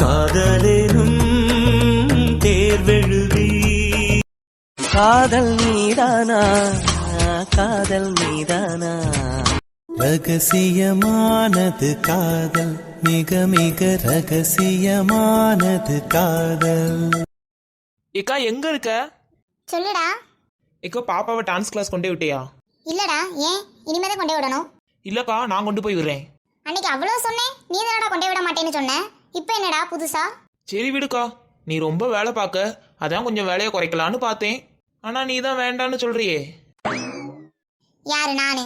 காதலேனும் தேர்வெழுதி காதல் மீதானா காதல் மீதானா ரகசியமானது காதல் மிக மிக ரகசியமானது காதல். ஏக்கா எங்க இருக்க? சொல்லுடா. ஏக்கா பாப்பாவை டான்ஸ் கிளாஸ் கொண்டே விட்டியா? இல்லடா. ஏன் இனிமேதான் கொண்டே விடணும்? இல்லக்கா நான் கொண்டு போய் விடுறேன். அன்னைக்கு அவ்வளவு சொன்னேன், நீ தானடா கொண்டே விட மாட்டேன்னு சொன்ன. இப்போ என்னடா புதுசா? சரி விடுக்கா, நீ ரொம்ப வேலை பார்க்க, அதான் கொஞ்சம் வேலையை குறைக்கலான்னு பார்த்தேன். ஆனா நீ தான் வேண்டான்னு சொல்றியே. யாரு? நானு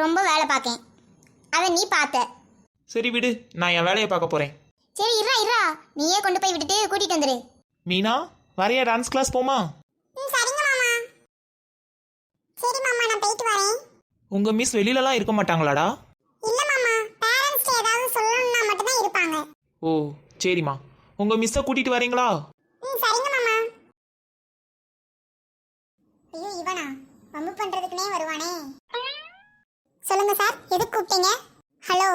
ரொம்ப வேலை பார்க்கேன், அதை நீ பார்த்த. சரி விடு, நான் என் வேலையை பார்க்க போறேன். சரி இருடா, நீயே கொண்டு போய் விட்டுட்டு கூட்டிட்டு வந்துரு. மீனா வரையா டான்ஸ் கிளாஸ் போமா? சரிங்க மாமா. சரி மாமா, நான் போயிட்டு வரேன். உங்க மிஸ் வெளியிலலாம் இருக்க மாட்டாங்களாடா? இல்ல மாமா, பேரண்ட்ஸ் ஏதாவது சொல்லணும்னா மட்டும் தான் இருப்பாங்க. ஓ சரிம்மா, உங்க மிஸ்ஸை கூட்டிட்டு வரீங்களா? சரிங்க மாமா. ஐயோ இவனா வம்பு பண்றதுக்குனே வருவானே. சொல்லுங்க சார், எதுக்கு கூப்பிட்டீங்க? Hello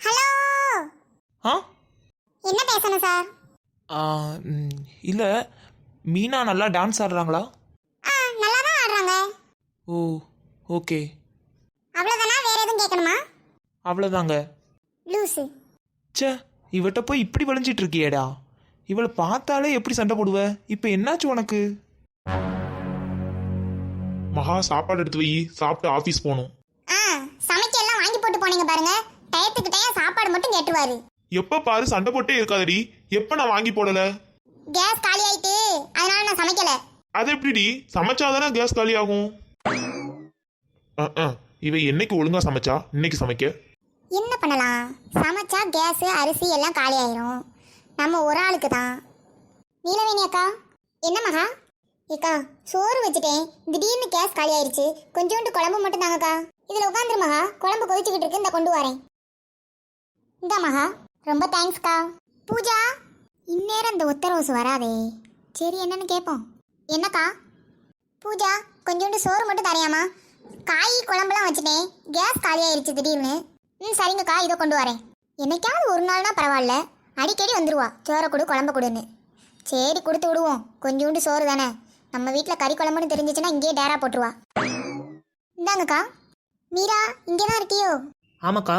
hello. ஆ என்ன பேசணும் சார்? இல்ல, மீனா நல்லா டான்ஸ் ஆடுறாங்களா? நல்லா தான் ஆடுறாங்க. ஓ ஓகே. அவ்வளவுதானா? வேற எதுவும் கேட்கணுமா? அவ்வளோதாங்க. லூசு. ச்சே, இவட்ட போய் இப்படி வளைஞ்சிட்டு இருக்கியேடா. இவளை பார்த்தாலே எப்படி சண்டை போடுவ? இப்போ என்னாச்சு உனக்கு? மகா சாப்பாடு எடுத்து வை, சாப்பிட்டு ஆபீஸ் போகணும். சமைக்க எல்லாம் வாங்கி போட்டு போனீங்க பாருங்க, டயத்துக்கு டயம் சாப்பாடு மட்டும் கேட்டுருவாரு. எப்ப பாரு சண்டை போட்டே இருக்காதடி. எப்ப நான் வாங்கி போடல? கேஸ் காலி ஆயிட்டு, அதனால நான் சமைக்கல. அது எப்படிடி? சமைச்சாதானே கேஸ் காலி ஆகும். இவ என்னைக்கு ஒழுங்கா சமைச்சா இன்னைக்கு சமைக்க? என்ன பண்ணலாம்? சமைச்சா கேஸ் அரிசி எல்லாம் காலி ஆயிரும். நம்ம ஒரு ஆளுக்கு தான். நீலவேணி அக்கா. என்ன மகா? ஏக்கா சோறு வச்சுட்டேன், திடீர்னு கேஸ் காலி ஆயிருச்சு. கொஞ்சோண்டு குழம்பு மட்டும் தாங்கக்கா. இதுல உட்காந்துரு மகா, குழம்பு கொதிச்சுக்கிட்டு இருக்கு, இந்த கொண்டு வரேன். இந்த மகா, ரொம்ப தேங்க்ஸ்க்கா. பூஜா, இந்நேரம் இந்த ஒத்த ரோஸ் வராதே. சரி என்னன்னு கேட்போம். என்னக்கா? பூஜா, கொஞ்சோண்டு சோறு மட்டும் தரையாமா? காய் குழம்புலாம் வச்சுட்டேன், கேஸ் காலி ஆயிருச்சு திடீர்னு. சரிங்கக்கா, இதோ கொண்டு வரேன். என்னைக்காவது ஒரு நாள்னா பரவாயில்ல, அடிக்கடி வந்துருவா சோறை கொடு குழம்பு கொடுன்னு. சரி கொடுத்து விடுவோம், கொஞ்சோண்டு சோறு தானே. நம்ம வீட்டில் கறி குழம்புன்னு தெரிஞ்சிச்சுன்னா இங்கேயே டேரா போட்டுருவா. இந்தாங்கக்கா. மீரா, இங்கே தான் இருக்கியோ? ஆமாக்கா.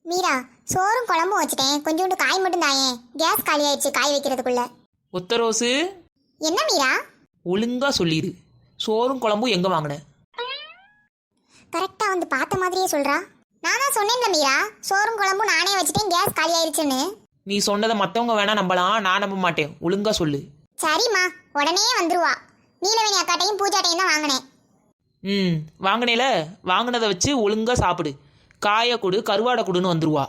மீரா, சோறும் குழம்பும் வச்சுட்டேன், கொஞ்சோண்டு காய் மட்டும் தாயேன், கேஸ் காலி ஆயிடுச்சு காய் வைக்கிறதுக்குள்ள. ஒத்த ரோஸு. என்ன மீரா? ஒழுங்கா சொல்லிடு, சோறும் குழம்பும் எங்க வாங்கின? கரெக்டாக வந்து பார்த்த மாதிரியே சொல்கிறா. நான் தான் சொன்னேன்ல மீரா, சோறும் குழம்பும் நானே வச்சுட்டேன், கேஸ் காலி ஆயிடுச்சுன்னு. நீ சொன்னதை மற்றவங்க வேணா நம்பலாம், நான் நம்ப மாட்டேன். ஒழுங்கா சொல்லு. சரிம்மா, உடனே வந்துருவா. நீலவேணி அக்காட்டையும் பூஜாட்டையும் தான் வாங்கினேன். வாங்கினேல, வாங்கினதை வச்சு ஒழுங்கா சாப்பிடு. காயை கொடு கருவாடை கொடுன்னு வந்துருவா.